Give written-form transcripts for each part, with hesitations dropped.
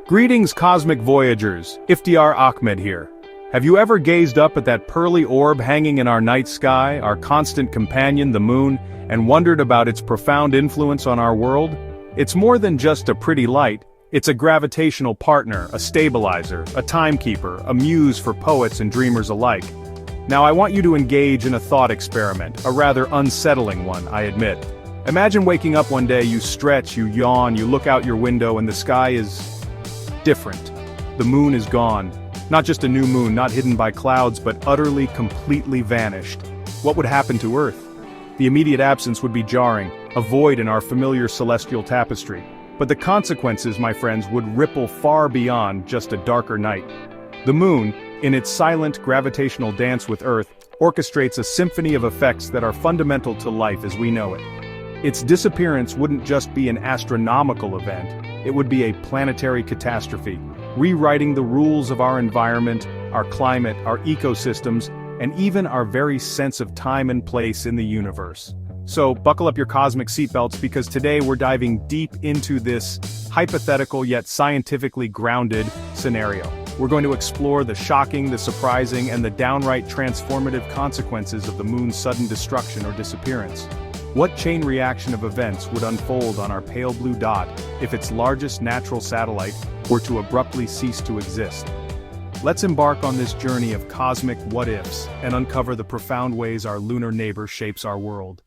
Greetings, cosmic voyagers. Iftiar Ahmed here. Have you ever gazed up at that pearly orb hanging in our night sky, our constant companion, the moon, and wondered about its profound influence on our world? It's more than just a pretty light. It's a gravitational partner, a stabilizer, a timekeeper, a muse for poets and dreamers alike. Now I want you to engage in a thought experiment, a rather unsettling one, I admit. Imagine waking up one day, you stretch, you yawn, you look out your window and the sky is different. The moon is gone. Not just a new moon, not hidden by clouds, but utterly, completely vanished. What would happen to Earth? The immediate absence would be jarring, a void in our familiar celestial tapestry. But the consequences, my friends, would ripple far beyond just a darker night. The moon, in its silent gravitational dance with Earth, orchestrates a symphony of effects that are fundamental to life as we know it. Its disappearance wouldn't just be an astronomical event, it would be a planetary catastrophe, rewriting the rules of our environment, our climate, our ecosystems, and even our very sense of time and place in the universe. So, buckle up your cosmic seatbelts because today we're diving deep into this hypothetical yet scientifically grounded scenario. We're going to explore the shocking, the surprising, and the downright transformative consequences of the moon's sudden destruction or disappearance. What chain reaction of events would unfold on our pale blue dot if its largest natural satellite were to abruptly cease to exist? Let's embark on this journey of cosmic what-ifs and uncover the profound ways our lunar neighbor shapes our world.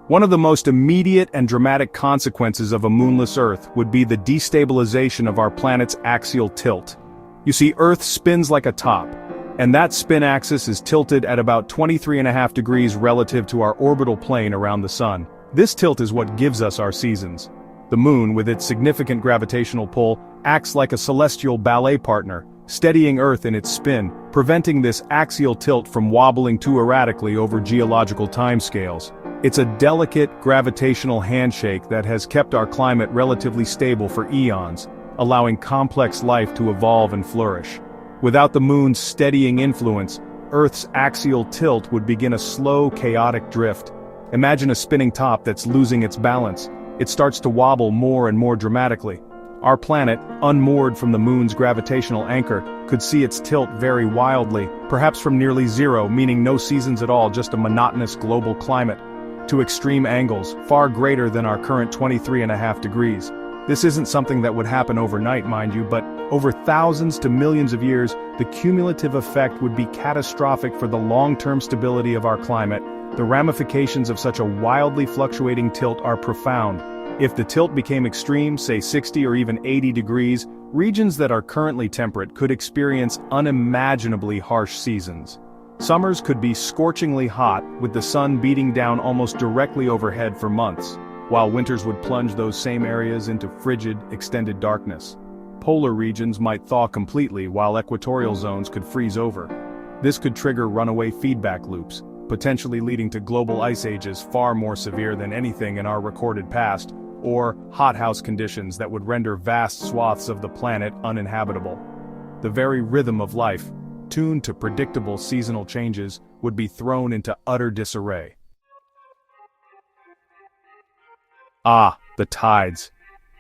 One of the most immediate and dramatic consequences of a moonless Earth would be the destabilization of our planet's axial tilt. You see, Earth spins like a top, and that spin axis is tilted at about 23.5 degrees relative to our orbital plane around the Sun. This tilt is what gives us our seasons. The moon, with its significant gravitational pull, acts like a celestial ballet partner, steadying Earth in its spin, preventing this axial tilt from wobbling too erratically over geological timescales. It's a delicate gravitational handshake that has kept our climate relatively stable for eons, allowing complex life to evolve and flourish. Without the moon's steadying influence, Earth's axial tilt would begin a slow, chaotic drift. Imagine a spinning top that's losing its balance. It starts to wobble more and more dramatically. Our planet, unmoored from the moon's gravitational anchor, could see its tilt vary wildly, perhaps from nearly zero, meaning no seasons at all, just a monotonous global climate, to extreme angles, far greater than our current 23.5 degrees. This isn't something that would happen overnight, mind you, but over thousands to millions of years, the cumulative effect would be catastrophic for the long-term stability of our climate. The ramifications of such a wildly fluctuating tilt are profound. If the tilt became extreme, say 60 or even 80 degrees, regions that are currently temperate could experience unimaginably harsh seasons. Summers could be scorchingly hot, with the sun beating down almost directly overhead for months, while winters would plunge those same areas into frigid, extended darkness. Polar regions might thaw completely while equatorial zones could freeze over. This could trigger runaway feedback loops, potentially leading to global ice ages far more severe than anything in our recorded past, or hothouse conditions that would render vast swaths of the planet uninhabitable. The very rhythm of life, tuned to predictable seasonal changes, would be thrown into utter disarray. Ah, the tides.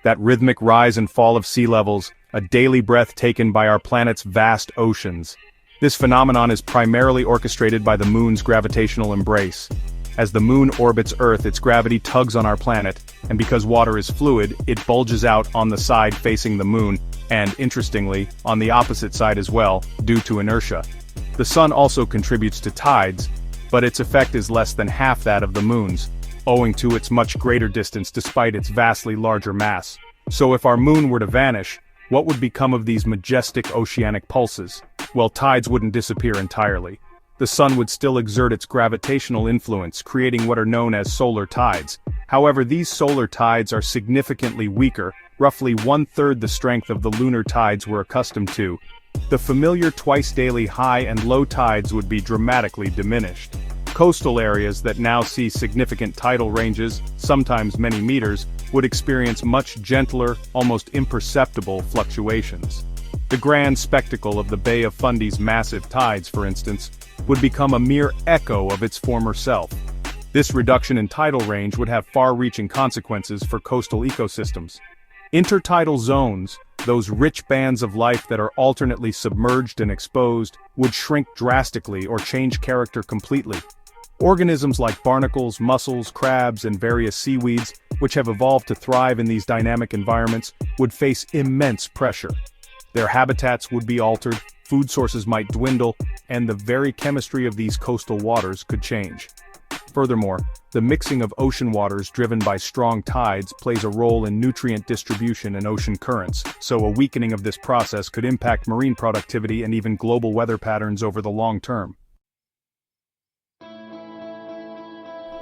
That rhythmic rise and fall of sea levels, a daily breath taken by our planet's vast oceans. This phenomenon is primarily orchestrated by the moon's gravitational embrace. As the moon orbits Earth, its gravity tugs on our planet, and because water is fluid, it bulges out on the side facing the moon, and, interestingly, on the opposite side as well, due to inertia. The sun also contributes to tides, but its effect is less than half that of the moon's, owing to its much greater distance despite its vastly larger mass. So if our moon were to vanish, what would become of these majestic oceanic pulses? Well, tides wouldn't disappear entirely. The sun would still exert its gravitational influence, creating what are known as solar tides. However, these solar tides are significantly weaker, roughly one-third the strength of the lunar tides we're accustomed to. The familiar twice-daily high and low tides would be dramatically diminished. Coastal areas that now see significant tidal ranges, sometimes many meters, would experience much gentler, almost imperceptible fluctuations. The grand spectacle of the Bay of Fundy's massive tides, for instance, would become a mere echo of its former self. This reduction in tidal range would have far-reaching consequences for coastal ecosystems. Intertidal zones, those rich bands of life that are alternately submerged and exposed, would shrink drastically or change character completely. Organisms like barnacles, mussels, crabs, and various seaweeds, which have evolved to thrive in these dynamic environments, would face immense pressure. Their habitats would be altered, food sources might dwindle, and the very chemistry of these coastal waters could change. Furthermore, the mixing of ocean waters driven by strong tides plays a role in nutrient distribution and ocean currents, so a weakening of this process could impact marine productivity and even global weather patterns over the long term.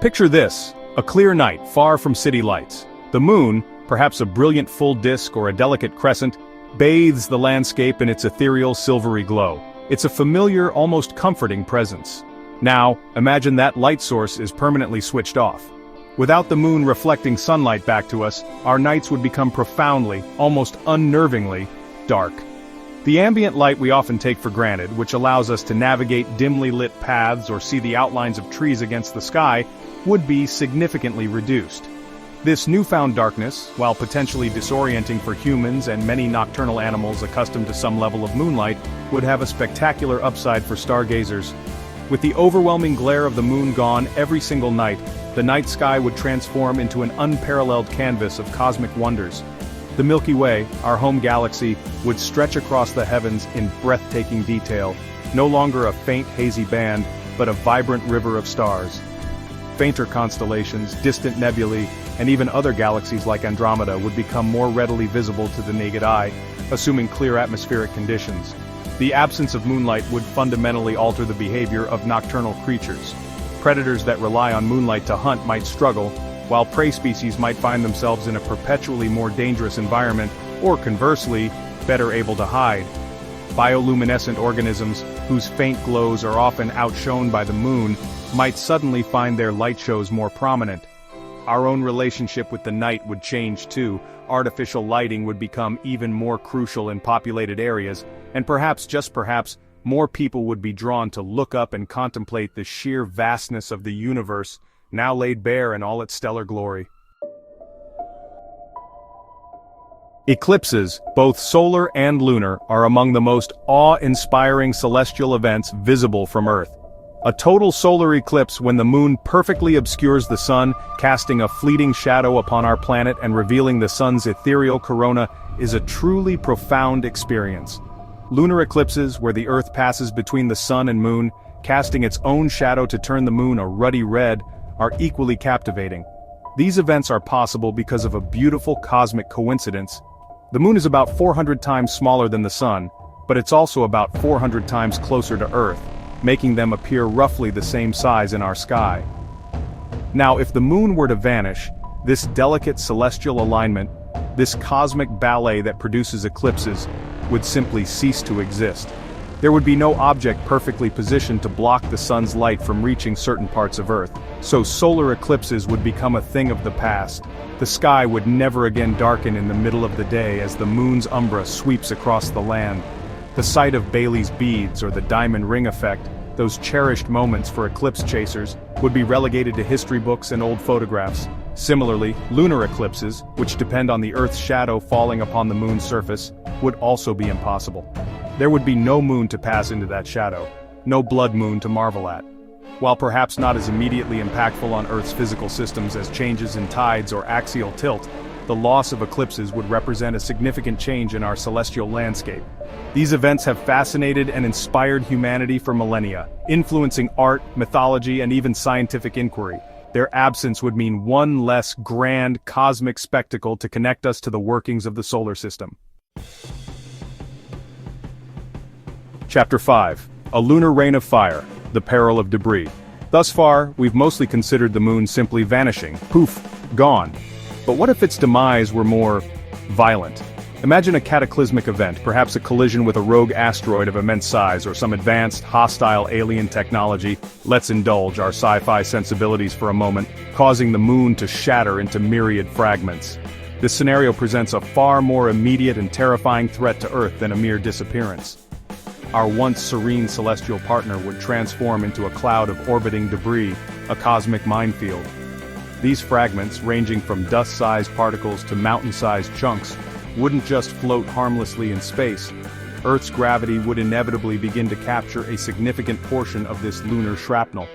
Picture this, a clear night far from city lights. The moon, perhaps a brilliant full disk or a delicate crescent, bathes the landscape in its ethereal silvery glow. It's a familiar, almost comforting presence. Now, imagine that light source is permanently switched off. Without the moon reflecting sunlight back to us, our nights would become profoundly, almost unnervingly, dark. The ambient light we often take for granted, which allows us to navigate dimly lit paths or see the outlines of trees against the sky, would be significantly reduced. This newfound darkness, while potentially disorienting for humans and many nocturnal animals accustomed to some level of moonlight, would have a spectacular upside for stargazers. With the overwhelming glare of the moon gone every single night, the night sky would transform into an unparalleled canvas of cosmic wonders. The Milky Way, our home galaxy, would stretch across the heavens in breathtaking detail, no longer a faint hazy band, but a vibrant river of stars. Fainter constellations, distant nebulae, and even other galaxies like Andromeda would become more readily visible to the naked eye, assuming clear atmospheric conditions. The absence of moonlight would fundamentally alter the behavior of nocturnal creatures. Predators that rely on moonlight to hunt might struggle, while prey species might find themselves in a perpetually more dangerous environment, or conversely, better able to hide. Bioluminescent organisms, whose faint glows are often outshone by the moon, might suddenly find their light shows more prominent. Our own relationship with the night would change too. Artificial lighting would become even more crucial in populated areas, and perhaps, just perhaps, more people would be drawn to look up and contemplate the sheer vastness of the universe, now laid bare in all its stellar glory. Eclipses, both solar and lunar, are among the most awe-inspiring celestial events visible from Earth. A total solar eclipse when the moon perfectly obscures the sun, casting a fleeting shadow upon our planet and revealing the sun's ethereal corona, is a truly profound experience. Lunar eclipses, where the Earth passes between the sun and moon, casting its own shadow to turn the moon a ruddy red, are equally captivating. These events are possible because of a beautiful cosmic coincidence. The moon is about 400 times smaller than the sun, but it's also about 400 times closer to Earth, making them appear roughly the same size in our sky. Now, if the moon were to vanish, this delicate celestial alignment, this cosmic ballet that produces eclipses, would simply cease to exist. There would be no object perfectly positioned to block the sun's light from reaching certain parts of Earth, so solar eclipses would become a thing of the past. The sky would never again darken in the middle of the day as the moon's umbra sweeps across the land. The sight of Bailey's beads or the diamond ring effect, those cherished moments for eclipse chasers, would be relegated to history books and old photographs. Similarly, lunar eclipses, which depend on the Earth's shadow falling upon the moon's surface, would also be impossible. There would be no moon to pass into that shadow, no blood moon to marvel at. While perhaps not as immediately impactful on Earth's physical systems as changes in tides or axial tilt, the loss of eclipses would represent a significant change in our celestial landscape. These events have fascinated and inspired humanity for millennia, influencing art, mythology, and even scientific inquiry. Their absence would mean one less grand cosmic spectacle to connect us to the workings of the solar system. Chapter 5. A Lunar Rain of Fire, the Peril of Debris. Thus far, we've mostly considered the moon simply vanishing, poof, gone. But what if its demise were more violent? Imagine a cataclysmic event, perhaps a collision with a rogue asteroid of immense size or some advanced, hostile alien technology. Let's indulge our sci-fi sensibilities for a moment, causing the moon to shatter into myriad fragments. This scenario presents a far more immediate and terrifying threat to Earth than a mere disappearance. our once serene celestial partner would transform into a cloud of orbiting debris, a cosmic minefield. These fragments, ranging from dust-sized particles to mountain-sized chunks, wouldn't just float harmlessly in space. Earth's gravity would inevitably begin to capture a significant portion of this lunar shrapnel.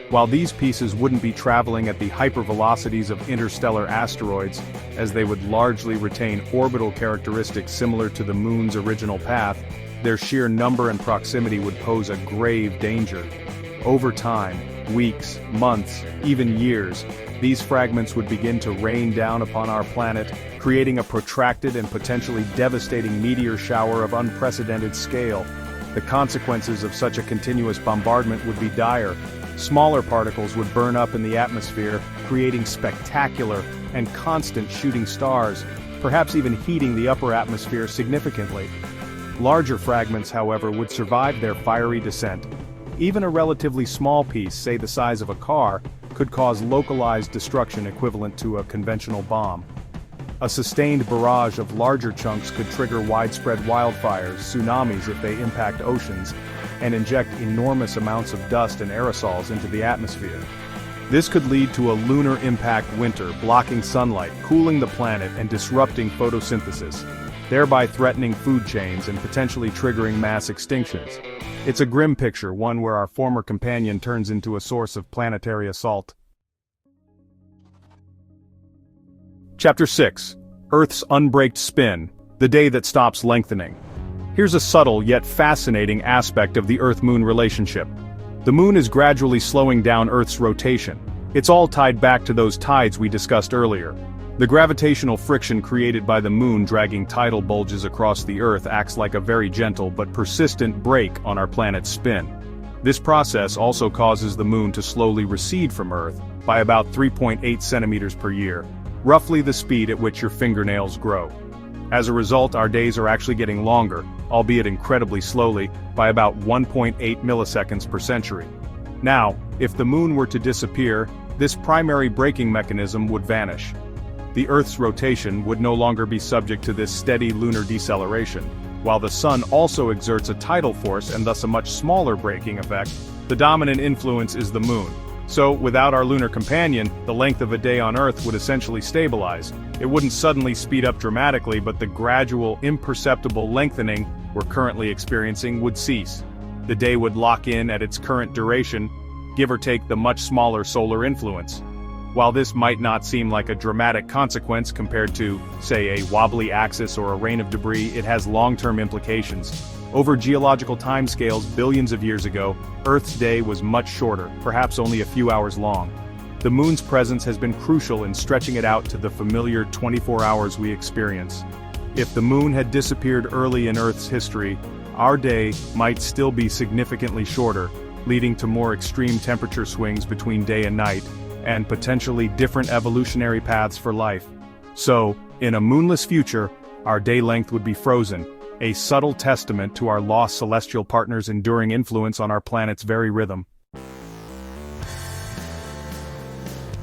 While these pieces wouldn't be traveling at the hypervelocities of interstellar asteroids, as they would largely retain orbital characteristics similar to the Moon's original path, their sheer number and proximity would pose a grave danger. Over time, weeks, months, even years, these fragments would begin to rain down upon our planet, creating a protracted and potentially devastating meteor shower of unprecedented scale. The consequences of such a continuous bombardment would be dire. Smaller particles would burn up in the atmosphere, creating spectacular and constant shooting stars, perhaps even heating the upper atmosphere significantly. Larger fragments, however, would survive their fiery descent. Even a relatively small piece, say the size of a car, could cause localized destruction equivalent to a conventional bomb. A sustained barrage of larger chunks could trigger widespread wildfires, tsunamis if they impact oceans, and inject enormous amounts of dust and aerosols into the atmosphere. This could lead to a lunar impact winter, blocking sunlight, cooling the planet, and disrupting photosynthesis, thereby threatening food chains and potentially triggering mass extinctions. It's a grim picture, one where our former companion turns into a source of planetary assault. Chapter 6. Earth's Unbraked Spin, the Day That Stops Lengthening. Here's a subtle yet fascinating aspect of the Earth-Moon relationship. The Moon is gradually slowing down Earth's rotation. It's all tied back to those tides we discussed earlier. The gravitational friction created by the Moon dragging tidal bulges across the Earth acts like a very gentle but persistent brake on our planet's spin. This process also causes the Moon to slowly recede from Earth by about 3.8 centimeters per year, roughly the speed at which your fingernails grow. As a result, our days are actually getting longer, albeit incredibly slowly, by about 1.8 milliseconds per century. Now, if the Moon were to disappear, this primary braking mechanism would vanish. The Earth's rotation would no longer be subject to this steady lunar deceleration. While the Sun also exerts a tidal force and thus a much smaller braking effect, the dominant influence is the Moon. So, without our lunar companion, the length of a day on Earth would essentially stabilize. It wouldn't suddenly speed up dramatically, but the gradual, imperceptible lengthening we're currently experiencing would cease. The day would lock in at its current duration, give or take the much smaller solar influence. While this might not seem like a dramatic consequence compared to, say, a wobbly axis or a rain of debris, it has long-term implications. Over geological timescales billions of years ago, Earth's day was much shorter, perhaps only a few hours long. The Moon's presence has been crucial in stretching it out to the familiar 24 hours we experience. If the Moon had disappeared early in Earth's history, our day might still be significantly shorter, leading to more extreme temperature swings between day and night, and potentially different evolutionary paths for life. So, in a moonless future, our day length would be frozen, a subtle testament to our lost celestial partner's enduring influence on our planet's very rhythm.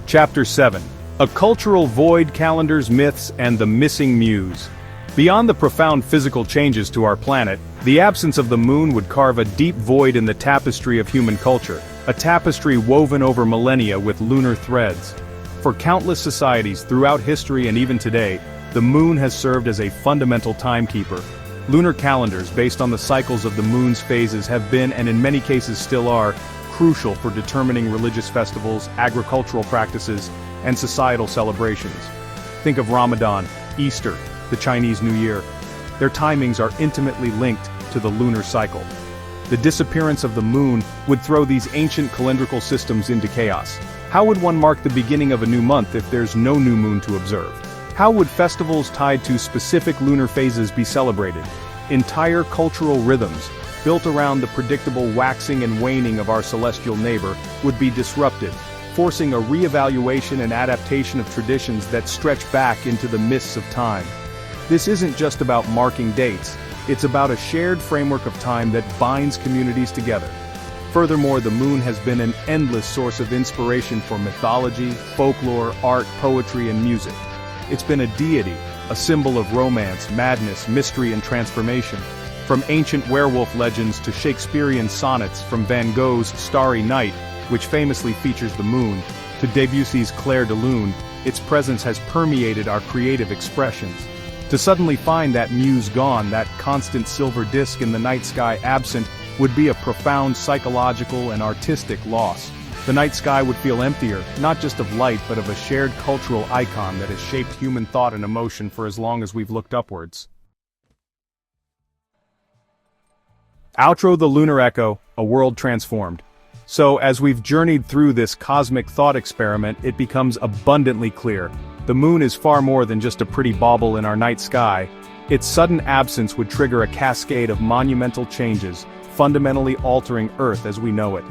Chapter 7. A Cultural Void, Calendars, Myths, and the Missing Muse. Beyond the profound physical changes to our planet, the absence of the Moon would carve a deep void in the tapestry of human culture, a tapestry woven over millennia with lunar threads. For countless societies throughout history and even today, the Moon has served as a fundamental timekeeper. Lunar calendars based on the cycles of the Moon's phases have been, and in many cases still are, crucial for determining religious festivals, agricultural practices, and societal celebrations. Think of Ramadan, Easter, the Chinese New Year. Their timings are intimately linked to the lunar cycle. The disappearance of the Moon would throw these ancient calendrical systems into chaos. How would one mark the beginning of a new month if there's no new moon to observe? How would festivals tied to specific lunar phases be celebrated? Entire cultural rhythms, built around the predictable waxing and waning of our celestial neighbor, would be disrupted, forcing a re-evaluation and adaptation of traditions that stretch back into the mists of time. This isn't just about marking dates, it's about a shared framework of time that binds communities together. Furthermore, the Moon has been an endless source of inspiration for mythology, folklore, art, poetry, and music. It's been a deity, a symbol of romance, madness, mystery, and transformation. From ancient werewolf legends to Shakespearean sonnets, from Van Gogh's Starry Night, which famously features the moon, to Debussy's Clair de Lune, its presence has permeated our creative expressions. To suddenly find that muse gone, that constant silver disk in the night sky absent, would be a profound psychological and artistic loss. The night sky would feel emptier, not just of light but of a shared cultural icon that has shaped human thought and emotion for as long as we've looked upwards. Outro: The Lunar Echo, a world transformed. So, as we've journeyed through this cosmic thought experiment, it becomes abundantly clear. The moon is far more than just a pretty bauble in our night sky. Its sudden absence would trigger a cascade of monumental changes, fundamentally altering Earth as we know it.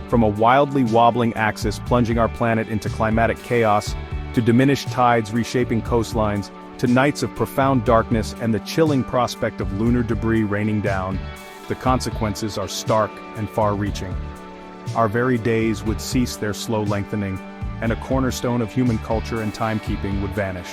From a wildly wobbling axis plunging our planet into climatic chaos, to diminished tides reshaping coastlines, to nights of profound darkness and the chilling prospect of lunar debris raining down, the consequences are stark and far-reaching. Our very days would cease their slow lengthening, and a cornerstone of human culture and timekeeping would vanish.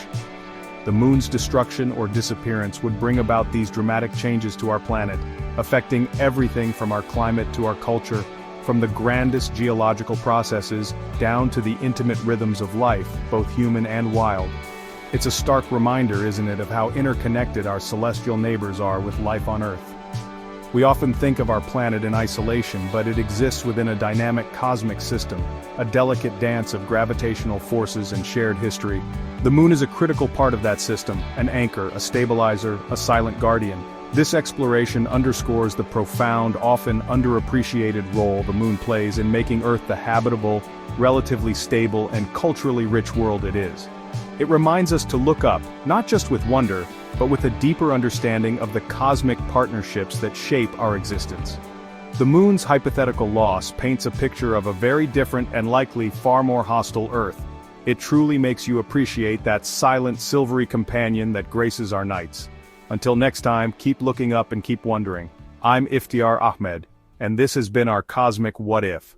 The moon's destruction or disappearance would bring about these dramatic changes to our planet, affecting everything from our climate to our culture, from the grandest geological processes down to the intimate rhythms of life, both human and wild. It's a stark reminder, isn't it, of how interconnected our celestial neighbors are with life on Earth. We often think of our planet in isolation, but it exists within a dynamic cosmic system, a delicate dance of gravitational forces and shared history. The moon is a critical part of that system, an anchor, a stabilizer, a silent guardian. This exploration underscores the profound, often underappreciated role the moon plays in making Earth the habitable, relatively stable, and culturally rich world it is. It reminds us to look up, not just with wonder, but with a deeper understanding of the cosmic partnerships that shape our existence. The moon's hypothetical loss paints a picture of a very different and likely far more hostile Earth. It truly makes you appreciate that silent silvery companion that graces our nights. Until next time, keep looking up and keep wondering. I'm Iftiar Ahmed, and this has been our Cosmic What If.